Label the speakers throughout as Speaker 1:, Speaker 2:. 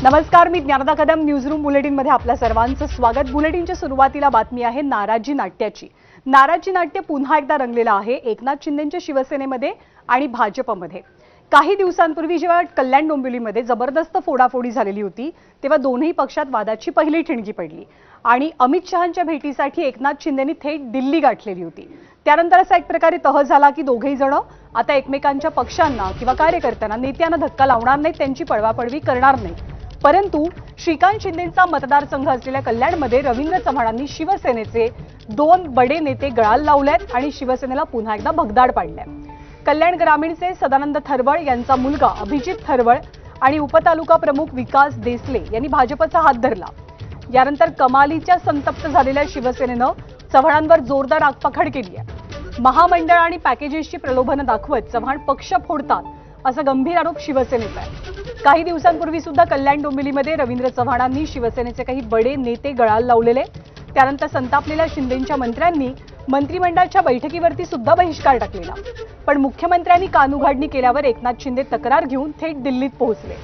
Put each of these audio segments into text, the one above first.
Speaker 1: नमस्कार, मी ज्ञानदा कदम. न्यूजरूम बुलेटिनमध्ये आपल्या सर्वांचं स्वागत. बुलेटिनच्या सुरुवातीला बातमी आहे नाराजी नाट्याची. नाराजी नाट्य पुन्हा एकदा रंगलेलं आहे एकनाथ शिंदेंच्या शिवसेनेमध्ये आणि भाजपमध्ये. काही दिवसांपूर्वी जेव्हा कल्याण डोंबिवलीमध्ये जबरदस्त फोडाफोडी झालेली होती तेव्हा दोन्ही पक्षात वादाची पहिली ठिणगी पडली आणि अमित शहांच्या भेटीसाठी एकनाथ शिंदेंनी थेट दिल्ली गाठलेली होती. त्यानंतर असा एक प्रकारे तह झाला की दोघेही जण आता एकमेकांच्या पक्षांना किंवा कार्यकर्त्यांना नेत्यांना धक्का लावणार नाहीत, त्यांची पळवापळवी करणार नाही. परंतु श्रीकांत शिंदेंचा मतदारसंघ असलेल्या कल्याणमध्ये रवींद्र चव्हाणांनी शिवसेनेचे दोन बडे नेते गळाला लावलेत आणि शिवसेनेला पुन्हा एकदा भगदाड पाडलाय. कल्याण ग्रामीणचे सदानंद थरवळ यांचा मुलगा अभिजित थरवळ आणि उपतालुका प्रमुख विकास देसले यांनी भाजपचा हात धरला. यानंतर कमालीच्या संतप्त झालेल्या शिवसेनेनं चव्हाणांवर जोरदार आगपाखड केली आहे. महामंडळ आणि पॅकेजेसची प्रलोभनं दाखवत चव्हाण पक्ष फोडतात असा गंभीर आरोप शिवसेनेचा आहे. काही दिवसांपूर्वी सुद्धा कल्याण डोंबिवलीमध्ये रवींद्र चव्हाणांनी शिवसेनेचे काही बडे नेते गळाला लावलेले. त्यानंतर संतापलेल्या शिंदेंच्या मंत्र्यांनी मंत्रिमंडळाच्या बैठकीवरती सुद्धा बहिष्कार टाकलेला. पण मुख्यमंत्र्यांनी कानउघाडणी केल्यावर एकनाथ शिंदे तक्रार घेऊन थेट दिल्लीत पोहोचले.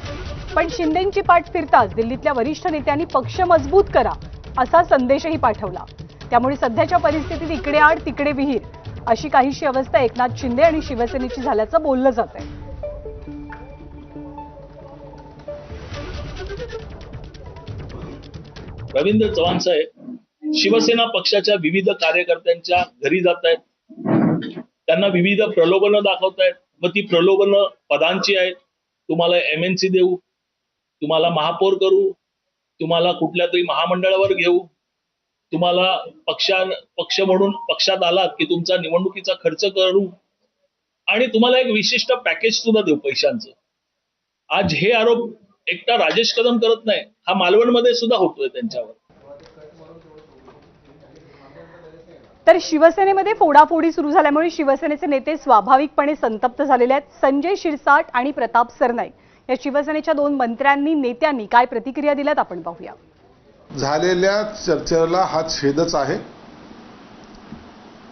Speaker 1: पण शिंदेंची पाठ फिरताच दिल्लीतल्या वरिष्ठ नेत्यांनी पक्ष मजबूत करा असा संदेशही पाठवला. त्यामुळे सध्याच्या परिस्थितीत इकडे आड तिकडे विहीर अशी काहीशी अवस्था एकनाथ शिंदे आणि शिवसेनेची झाल्याचं बोललं जात आहे.
Speaker 2: रवींद्र चव्हाण साहेब शिवसेना पक्षाच्या विविध कार्यकर्त्यांच्या घरी जात आहेत, त्यांना विविध प्रलोभनं दाखवतायत. व ती प्रलोभनं पदांची आहेत. तुम्हाला MNC देऊ, तुम्हाला महापौर करू, तुम्हाला कुठल्या तरी महामंडळावर घेऊ, तुम्हाला पक्ष म्हणून पक्षात आलात की तुमचा निवडणुकीचा खर्च करू आणि तुम्हाला एक विशिष्ट पॅकेज सुद्धा देऊ पैशांचं. आज हे आरोप एकटा राजेश कदम करत नाही, हा मालवणमध्ये सुद्धा होतोय त्यांच्यावर.
Speaker 1: तर शिवसेनेमध्ये फोडाफोडी सुरू झाल्यामुळे शिवसेनेचे नेते स्वाभाविकपणे संतप्त झालेले आहेत. संजय शिरसाट आणि प्रताप सरनाईक या शिवसेनेच्या दोन नेत्यांनी काय प्रतिक्रिया दिल्यात आपण पाहूया.
Speaker 3: झालेल्या चर्चेला हा छेदच आहे.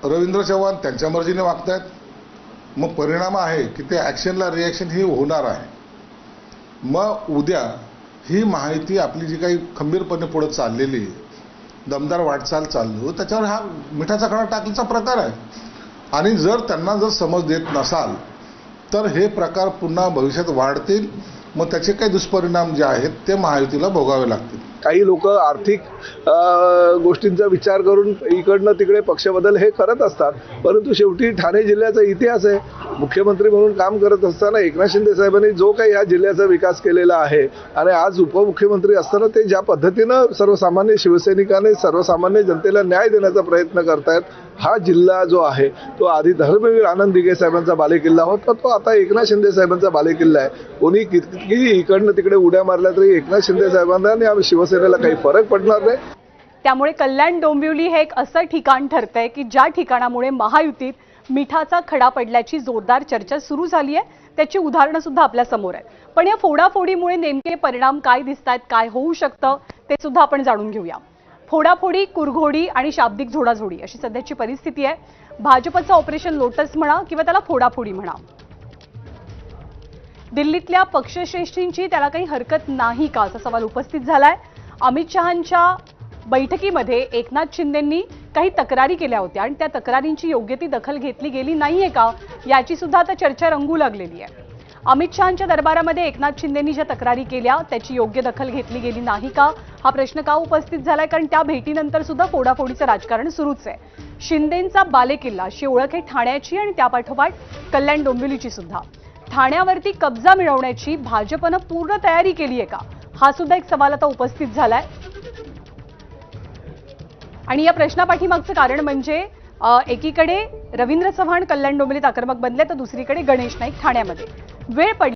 Speaker 3: रवींद्र चव्हाण त्यांच्या मर्जीने वागतायत, मग परिणाम आहे की ते ॲक्शनला रिॲक्शन ही होणार आहे. मग उद्या ही माहिती आपली जी काही खंबीरपणे पुढे चाललेली दमदार वाटचाल चाललो त्याच्यावर हा मिठाचा खडा टाकल्याचा प्रकार आहे. आणि जर त्यांना जर समज देत नसाल तर हे प्रकार पुन्हा भविष्यात वाढतील. मग त्याचे काही दुष्परिणाम जे आहेत ते महायुतीला भोगावे लागतील.
Speaker 4: काही लोक आर्थिक गोष्टींचा विचार करून इकडनं तिकडे पक्षबदल हे करत असतात, परंतु शेवटी ठाणे जिल्ह्याचा इतिहास आहे. मुख्यमंत्री म्हणून काम करत असताना एकनाथ शिंदे साहेबांनी जो काही ह्या जिल्ह्याचा विकास केलेला आहे आणि आज उपमुख्यमंत्री असताना ते ज्या पद्धतीनं सर्वसामान्य शिवसैनिकांनी सर्वसामान्य जनतेला न्याय देण्याचा प्रयत्न करतायत. हा जिल्हा जो आहे तो आधी धर्मवीर आनंद दिघे साहेबांचा बालेकिल्ला होता, तो आता एकनाथ शिंदे साहेबांचा बालेकिल्ला आहे. कोणी किती इकडनं तिकडे उड्या मारल्या तरी एकनाथ शिंदे साहेबांना आणि शिवसेनेला काही फरक पडणार नाही.
Speaker 1: त्यामुळे कल्याण डोंबिवली हे एक असं ठिकाण ठरतंय की ज्या ठिकाणामुळे महायुतीत मिठाचा खडा पडल्याची जोरदार चर्चा सुरू झाली आहे. त्याची उदाहरणं सुद्धा आपल्या समोर आहेत. पण या फोडाफोडीमुळे नेमके परिणाम काय दिसतायत, काय होऊ शकतं ते सुद्धा आपण जाणून घेऊया. फोडाफोडी, कुरघोडी आणि शाब्दिक झोडाझोडी अशी सध्याची परिस्थिती आहे. भाजपचं ऑपरेशन लोटस म्हणा किंवा त्याला फोडाफोडी म्हणा. दिल्लीतल्या पक्षश्रेष्ठींची त्याला काही हरकत नाही का असा सवाल उपस्थित झालाय. अमित शहांच्या बैठकीमध्ये एकनाथ शिंदेंनी काही तक्रारी केल्या होत्या आणि त्या तक्रारींची योग्य ती दखल घेतली गेली नाहीये का याची सुद्धा आता चर्चा रंगू लागलेली आहे. अमित शहांच्या दरबारामध्ये एकनाथ शिंदेंनी ज्या तक्रारी केल्या त्याची योग्य दखल घेतली गेली नाही का हा प्रश्न का उपस्थित झालाय, कारण त्या भेटीनंतर सुद्धा फोडाफोडीचं राजकारण सुरूच आहे. शिंदेंचा बालेकिल्ला अशी ओळख आहे ठाण्याची आणि त्यापाठोपाठ कल्याण डोंबिवलीची सुद्धा. ठाण्यावरती कब्जा मिळवण्याची भाजपनं पूर्ण तयारी केली आहे का हा सुद्धा एक सवाल आता उपस्थित झालाय. आणि या प्रश्नापाठीमागचं कारण म्हणजे एकीकडे रवींद्र चव्हाण कल्याण डोंबिवलीत आक्रमक बनले तर दुसरीकडे गणेश नाईक ठाण्यामध्ये. वेळ पडली